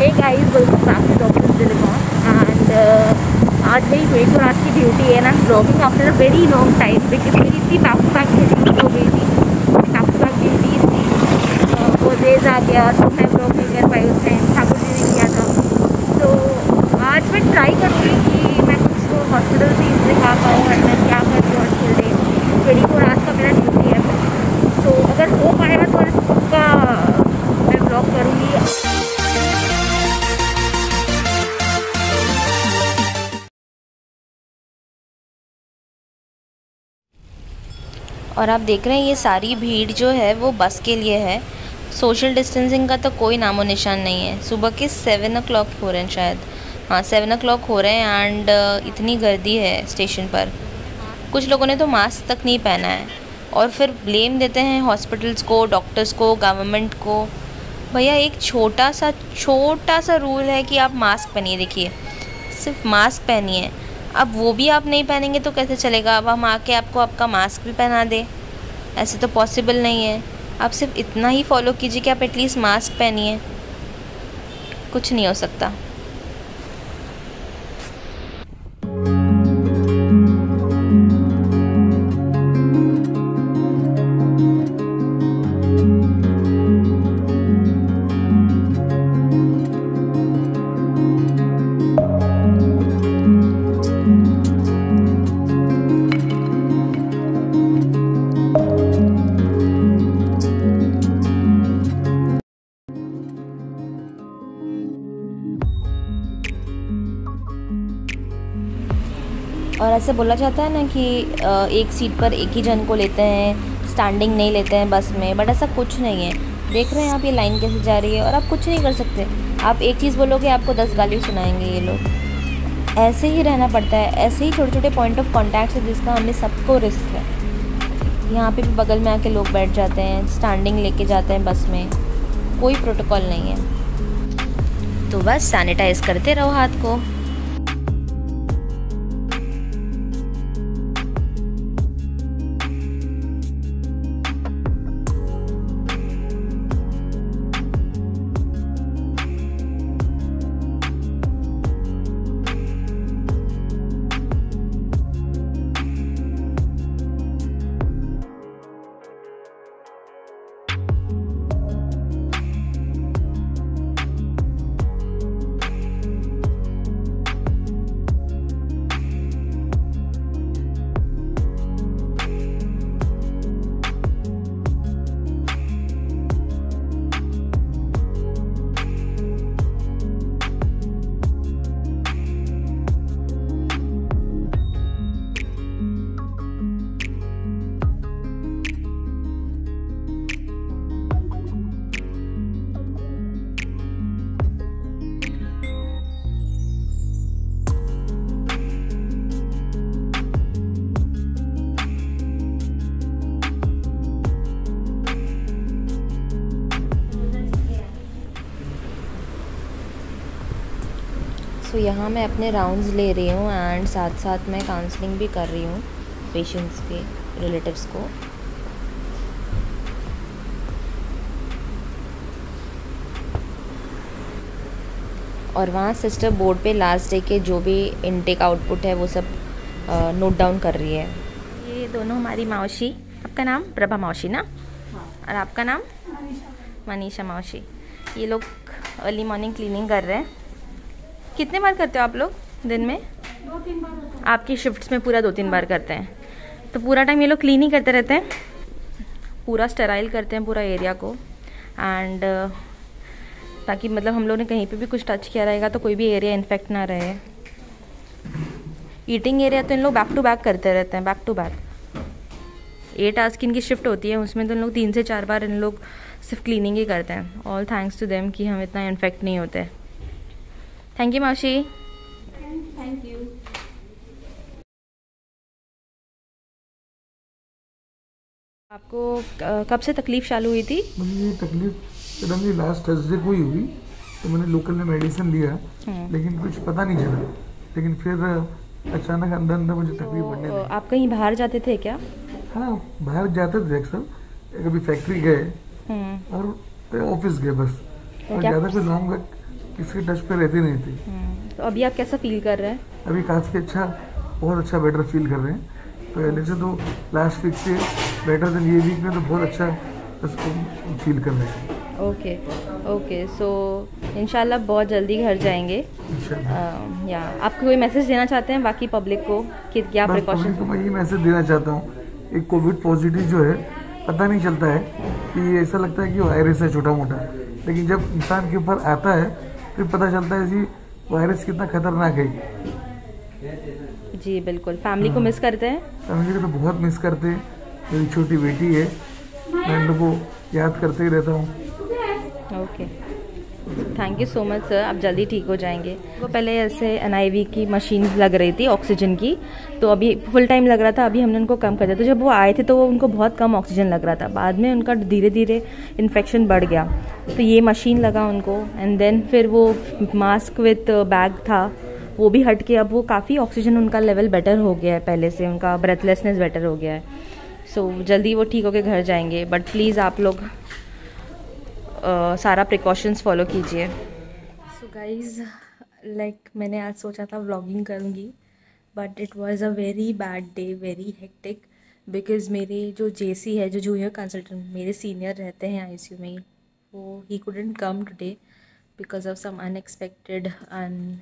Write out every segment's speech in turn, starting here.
Hey guys, welcome back to Dr. Dilemma. And आज मेरी 24 hours की ड्यूटी है ना, blogging after a very long time, because मेरी इतनी बैक टू बैक ड्यूटी हो गई थी, बैक टू बैक ड्यूटीज थी, वो डेज आ गया तो मैं ब्लॉग नहीं कर पाई उस टाइम, ठाकुर जी ने किया था। तो आज मैं ट्राई करूँगी कि मैं कुछ हॉस्पिटल से दिखा पाऊँ और मैं क्या कर रही हूँ आज डे 24 आवर्स का मेरा ड्यूटी है। तो अगर हो पाएगा तो उसका मैं ब्लॉग करूँगी। और आप देख रहे हैं ये सारी भीड़ जो है वो बस के लिए है। सोशल डिस्टेंसिंग का तो कोई नामो निशान नहीं है। सुबह के 7 o'clock हो रहे हैं शायद, हाँ 7 o'clock हो रहे हैं एंड इतनी गर्दी है स्टेशन पर। कुछ लोगों ने तो मास्क तक नहीं पहना है और फिर ब्लेम देते हैं हॉस्पिटल्स को, डॉक्टर्स को, गवर्नमेंट को। भैया एक छोटा सा रूल है कि आप मास्क पहनिए। देखिए सिर्फ मास्क पहनिए, अब वो भी आप नहीं पहनेंगे तो कैसे चलेगा। अब हम आके आपको आपका मास्क भी पहना दें, ऐसे तो पॉसिबल नहीं है। आप सिर्फ इतना ही फॉलो कीजिए कि आप एटलीस्ट मास्क पहनिए, कुछ नहीं हो सकता। और ऐसे बोला जाता है ना कि एक सीट पर एक ही जन को लेते हैं, स्टैंडिंग नहीं लेते हैं बस में, बट ऐसा कुछ नहीं है। देख रहे हैं आप ये लाइन कैसे जा रही है और आप कुछ नहीं कर सकते। आप एक चीज़ बोलोगे आपको 10 गाली सुनाएंगे ये लोग। ऐसे ही रहना पड़ता है, ऐसे ही छोटे छोटे पॉइंट ऑफ कॉन्टैक्ट है जिसका हमें सबको रिस्क है। यहाँ पे भी बगल में आके लोग बैठ जाते हैं, स्टैंडिंग लेके जाते हैं बस में, कोई प्रोटोकॉल नहीं है। तो बस सैनिटाइज़ करते रहो हाथ को। सो यहाँ मैं अपने राउंड्स ले रही हूँ एंड साथ साथ मैं काउंसलिंग भी कर रही हूँ पेशेंट्स के रिलेटिव्स को। और वहाँ सिस्टर बोर्ड पे लास्ट डे के जो भी इनटेक आउटपुट है वो सब नोट डाउन कर रही है। ये दोनों हमारी मौसी, आपका नाम प्रभा मौसी ना? हाँ। और आपका नाम? मनीषा मौसी। ये लोग अर्ली मॉर्निंग क्लीनिंग कर रहे हैं। कितने बार करते हो आप लोग दिन में? 2-3 बार। आपकी शिफ्ट्स में पूरा 2-3 बार करते हैं, तो पूरा टाइम ये लोग क्लीन ही करते रहते हैं, पूरा स्टेराइल करते हैं पूरा एरिया को। एंड ताकि मतलब हम लोग ने कहीं पे भी कुछ टच किया रहेगा तो कोई भी एरिया इन्फेक्ट ना रहे। ईटिंग एरिया तो इन लोग बैक टू बैक करते रहते हैं, बैक टू बैक 8 आवर्स की इनकी शिफ्ट होती है, उसमें तो इन लोग 3 से 4 बार इन लोग सिर्फ क्लीनिंग ही करते हैं। ऑल थैंक्स टू देम कि हम इतना इन्फेक्ट नहीं होते। थैंक यू मौसी। Thank you. आपको कब से तकलीफ चालू हुई थी? मुझे ये तकलीफ सडनली लास्ट थर्सडे को ही हुई, तो मैंने लोकल में मेडिसिन लिया, लेकिन कुछ पता नहीं चला। लेकिन फिर अचानक अंदर अंदर मुझे तकलीफ बढ़ने लगी। आप कहीं बाहर जाते थे क्या? हाँ, बाहर जाते थे अक्सर, कभी फैक्ट्री गए और ऑफिस गए बस, और ज़्यादा कोई लॉन्ग इसके टच पे रहती नहीं थी। तो अभी आप कैसा फील कर रहे हैं? अभी काफ़ी अच्छा, बहुत अच्छा बेटर फील कर रहे हैं। पहले से तो लास्ट वीक से बेटर देन ये वीक में तो बहुत अच्छा फील कर रहे हैं। ओके ओके, सो इंशाल्लाह बहुत जल्दी घर जाएंगे। इंशाल्लाह। या आप कोई मैसेज देना चाहते हैं बाकी पब्लिक को कि क्या बस प्रिकॉशन? पब्लिक को मैं ये मैसेज देना चाहता हूँ, एक कोविड पॉजिटिव जो है पता नहीं चलता है कि ऐसा लगता है कि वायरस है छोटा मोटा, लेकिन जब इंसान के ऊपर आता है फिर पता चलता है कि वायरस कितना खतरनाक है। जी बिल्कुल। फैमिली को मिस करते हैं? फैमिली को तो बहुत मिस करते हैं। मेरी छोटी बेटी है, मैं इन लोगों को याद करते ही रहता हूँ। Okay, thank you so much sir, आप जल्दी ठीक हो जाएंगे। वो पहले ऐसे NIV की मशीन लग रही थी ऑक्सीजन की, तो अभी फुल टाइम लग रहा था, अभी हमने उनको कम कर दिया। तो जब वो आए थे तो वो उनको बहुत कम ऑक्सीजन लग रहा था, बाद में उनका धीरे धीरे इन्फेक्शन बढ़ गया, तो ये मशीन लगा उनको। एंड देन फिर वो मास्क विथ बैग था वो भी हट के अब वो काफ़ी ऑक्सीजन उनका लेवल बेटर हो गया है, पहले से उनका ब्रेथलेसनेस बेटर हो गया है। सो जल्दी वो ठीक होकर घर जाएंगे, बट प्लीज़ आप लोग सारा प्रिकॉशंस फॉलो कीजिए। सो गाइज़, लाइक मैंने आज सोचा था व्लॉगिंग करूँगी, but it was a very bad day, very hectic, because मेरे जो JC है, जो जूनियर कंसल्टेंट मेरे सीनियर रहते हैं ICU में, वो ही couldn't come today because of some unexpected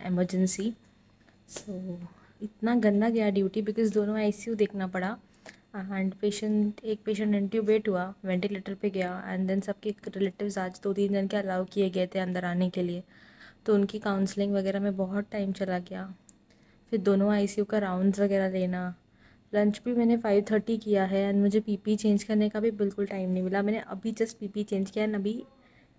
emergency. So इतना गंदा गया ड्यूटी, बिकॉज दोनों ICU देखना पड़ा। एंड एक पेशेंट इंट्यूबेट हुआ, वेंटिलेटर पे गया, एंड देन सबके रिलेटिव्स आज 2-3 दिन के अलाउ किए गए थे अंदर आने के लिए, तो उनकी काउंसलिंग वगैरह में बहुत टाइम चला गया। फिर दोनों ICU का राउंड्स वगैरह लेना, लंच भी मैंने 5:30 किया है, एंड मुझे PP चेंज करने का भी बिल्कुल टाइम नहीं मिला। मैंने अभी जस्ट PP चेंज किया एंड अभी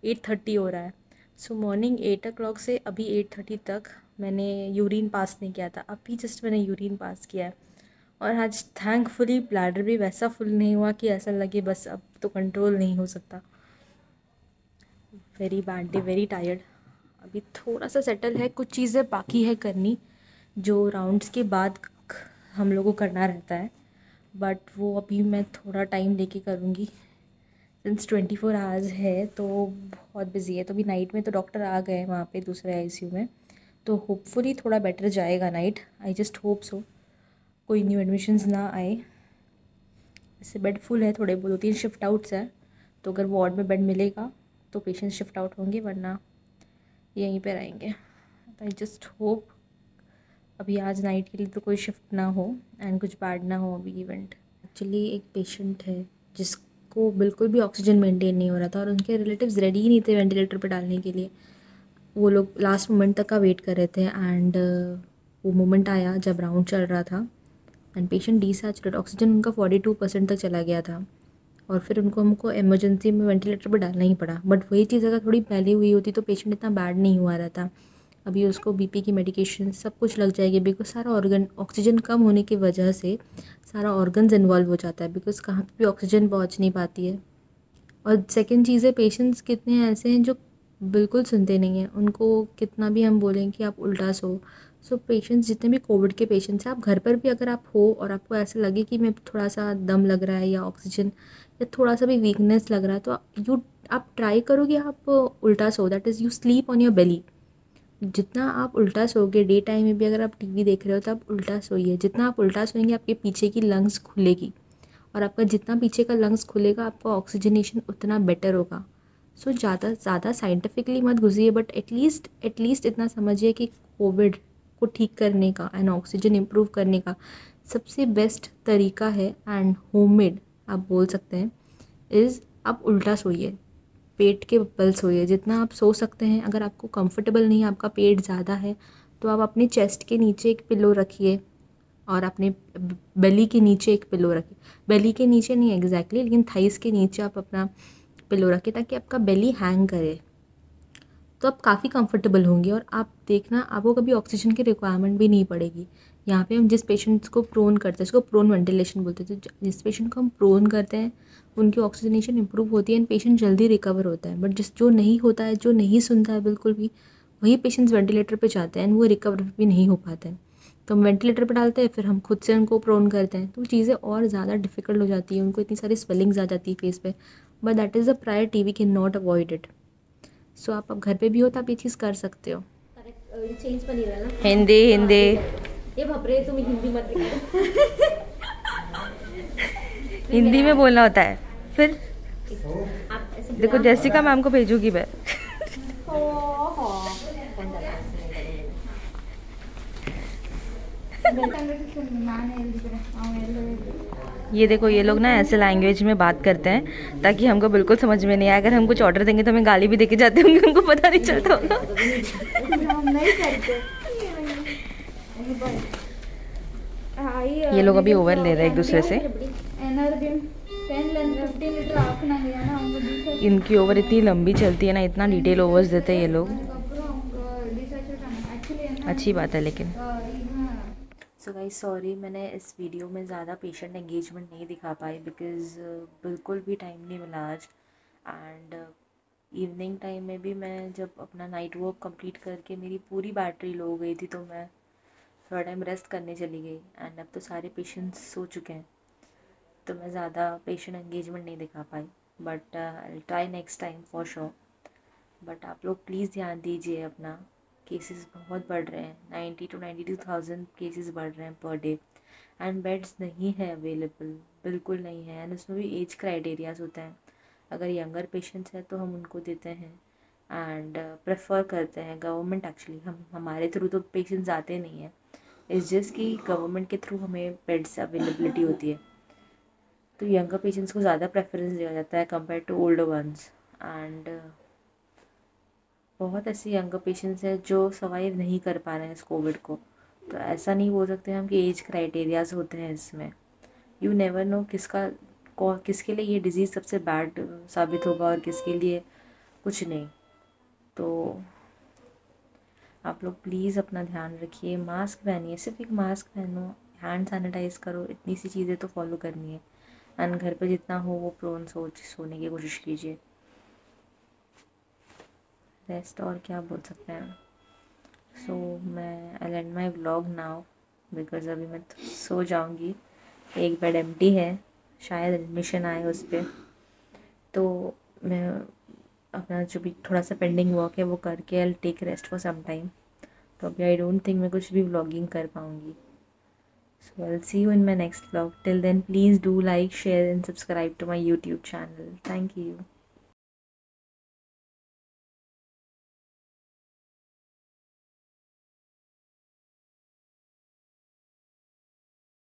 8:30 हो रहा है। सो मॉर्निंग 8 o'clock से अभी 8:30 तक मैंने यूरिन पास नहीं किया था, अभी जस्ट मैंने यूरिन पास किया है। और आज थैंकफुली ब्लैडर भी वैसा फुल नहीं हुआ कि ऐसा लगे बस अब तो कंट्रोल नहीं हो सकता। Very bad day, very tired. अभी थोड़ा सा सेटल है, कुछ चीज़ें बाकी है करनी जो राउंड्स के बाद हम लोगों को करना रहता है, बट वो अभी मैं थोड़ा टाइम लेके करूँगी। सिंस 24 आवर्स है तो बहुत बिजी है, तो अभी नाइट में तो डॉक्टर आ गए वहाँ पे दूसरे ICU में, तो होपफुली थोड़ा बेटर जाएगा night, I just hope so. कोई न्यू एडमिशन्स ना आए, इससे बेड फुल है, थोड़े 2-3 शिफ्ट आउट्स है, तो अगर वार्ड में बेड मिलेगा तो पेशेंट शिफ्ट आउट होंगे, वरना यहीं पे रहेंगे। आई जस्ट होप अभी आज नाइट के लिए तो कोई शिफ्ट ना हो एंड कुछ बैड ना हो अभी इवेंट। एक्चुअली एक पेशेंट है जिसको बिल्कुल भी ऑक्सीजन मेंटेन नहीं हो रहा था, और उनके रिलेटिव्स रेडी ही नहीं थे वेंटिलेटर पर डालने के लिए। वो लोग लास्ट मोमेंट तक का वेट कर रहे थे, एंड वो मोमेंट आया जब राउंड चल रहा था एंड पेशेंट डिसैचुरेट, ऑक्सीजन उनका 42% तक चला गया था, और फिर हमको इमरजेंसी में वेंटिलेटर पर डालना ही पड़ा। बट वही चीज़ अगर थोड़ी पहले हुई होती तो पेशेंट इतना बैड नहीं हुआ रहता। अभी उसको BP की मेडिकेशन सब कुछ लग जाएगी, बिकॉज सारा ऑर्गन, ऑक्सीजन कम होने की वजह से सारा ऑर्गन्स इन्वॉल्व हो जाता है, बिकॉज कहाँ पे भी ऑक्सीजन पहुँच नहीं पाती है। और सेकेंड चीज़ है, पेशेंट्स कितने ऐसे हैं जो बिल्कुल सुनते नहीं हैं, उनको कितना भी हम बोलें कि आप उल्टा सो पेशेंट्स जितने भी कोविड के पेशेंट्स हैं, आप घर पर भी अगर आप हो और आपको ऐसा लगे कि मैं थोड़ा सा दम लग रहा है या ऑक्सीजन या थोड़ा सा भी वीकनेस लग रहा है, तो आप ट्राई करो कि आप उल्टा सो, that is you sleep on your belly. जितना आप उल्टा सोओगे, डे टाइम में भी अगर आप TV देख रहे हो तो आप उल्टा सोइए। जितना आप उल्टा सोएंगे आपके पीछे की लंग्स खुलेगी, और आपका जितना पीछे का लंग्स खुलेगा आपका ऑक्सीजनेशन उतना बेटर होगा। सो ज़्यादा साइंटिफिकली मत घुसिए, बट एटलीस्ट इतना समझिए कि कोविड को ठीक करने का एंड ऑक्सीजन इम्प्रूव करने का सबसे बेस्ट तरीका है, एंड होममेड आप बोल सकते हैं, इज़ आप उल्टा सोइए, पेट के बल सोइए जितना आप सो सकते हैं। अगर आपको कंफर्टेबल नहीं है, आपका पेट ज़्यादा है, तो आप अपने चेस्ट के नीचे एक पिलो रखिए और अपने बेली के नीचे एक पिलो रखिए। बेली के नीचे नहीं एग्जैक्टली, लेकिन थाइस के नीचे आप अपना पिलो रखिए ताकि आपका बेली हैंग करे, तो आप काफ़ी कंफर्टेबल होंगे। और आप देखना, आपको कभी ऑक्सीजन की रिक्वायरमेंट भी नहीं पड़ेगी। यहाँ पे हम जिस पेशेंट्स को प्रोन करते हैं, इसको प्रोन वेंटिलेशन बोलते हैं, तो जिस पेशेंट को हम प्रोन करते हैं उनकी ऑक्सीजनेशन इंप्रूव होती है एंड पेशेंट जल्दी रिकवर होता है। बट जो नहीं होता है, जो नहीं सुनता है बिल्कुल भी, वही पेशेंट्स वेंटिलेटर पे जाते हैं एंड वो रिकवर भी नहीं हो पाते हैं। तो हम वेंटिलेटर पे डालते हैं, फिर हम खुद से उनको प्रोन करते हैं, तो चीज़ें और ज़्यादा डिफिकल्ट हो जाती है, उनको इतनी सारी स्वेलिंग्स आ जाती है फेस पे, but that is the priority, we can not avoid it. So आप अब घर पे भी हो तो आप ये चीज़ कर सकते हो। चेंज पण येईल ना हिंदी हिंदी ये बापरे तुम्ही हिंदी मध्ये हिंदी में बोलना होता है। फिर आप ऐसे देखो जैसिका मैम को भेजूंगी मैं। ये देखो ये लोग ना ऐसे लैंग्वेज में बात करते हैं ताकि हमको बिल्कुल समझ में नहीं आए। अगर हम कुछ ऑर्डर देंगे तो हमें गाली भी देके जाते होंगे, हमको पता नहीं चलता होगा। ये लोग अभी ओवर ले रहे हैं एक दूसरे से। इनकी ओवर इतनी लंबी चलती है ना, इतना डिटेल ओवर्स देते हैं ये लोग। अच्छी बात है लेकिन। सो गाइस सॉरी मैंने इस वीडियो में ज़्यादा पेशेंट एंगेजमेंट नहीं दिखा पाई बिकॉज़ बिल्कुल भी टाइम नहीं मिला आज। एंड इवनिंग टाइम में भी मैं जब अपना नाइट वर्क कंप्लीट करके मेरी पूरी बैटरी लो हो गई थी तो मैं थोड़ा टाइम रेस्ट करने चली गई। एंड अब तो सारे पेशेंट्स सो चुके हैं तो मैं ज़्यादा पेशेंट एंगेजमेंट नहीं दिखा पाई। But I try next time for sure. But आप लोग प्लीज़ ध्यान दीजिए अपना। केसेस बहुत बढ़ रहे हैं, 90 to 92,000 केसेस बढ़ रहे हैं पर डे। एंड बेड्स नहीं है अवेलेबल, बिल्कुल नहीं है। एंड उसमें भी एज क्राइटेरियाज होते हैं। अगर यंगर पेशेंट्स हैं तो हम उनको देते हैं एंड प्रेफर करते हैं गवर्नमेंट। एक्चुअली हमारे थ्रू तो पेशेंट्स आते नहीं हैं, इट्स जस्ट कि गवर्नमेंट के थ्रू हमें बेड्स अवेलेबिलिटी होती है तो यंगर पेशेंट्स को ज़्यादा प्रेफरेंस दिया जाता है compare to older ones. And बहुत ऐसे यंगर पेशेंट्स हैं जो सर्वाइव नहीं कर पा रहे हैं इस कोविड को। तो ऐसा नहीं बोल सकते हम कि एज क्राइटेरियाज होते हैं इसमें। यू नेवर नो किसके लिए ये डिज़ीज़ सबसे बैड साबित होगा और किसके लिए कुछ नहीं। तो आप लोग प्लीज़ अपना ध्यान रखिए, मास्क पहनिए, सिर्फ एक मास्क पहनो, हैंड सैनिटाइज करो, इतनी सी चीज़ें तो फॉलो करनी है। एंड घर पे जितना हो वो प्रोन सोने की कोशिश कीजिए। रेस्ट और क्या बोल सकते हैं। सो मैं I end my vlog now because अभी मैं सो जाऊंगी। एक बेड एम्प्टी है, शायद एडमिशन आए उस पर। तो मैं अपना जो भी थोड़ा सा पेंडिंग वर्क है वो करके I take rest for some time. तो अभी आई डोंट थिंक मैं कुछ भी व्लॉगिंग कर पाऊँगी। So I'll see you in my next vlog. Till then, please do like, share and subscribe to my YouTube channel. Thank you.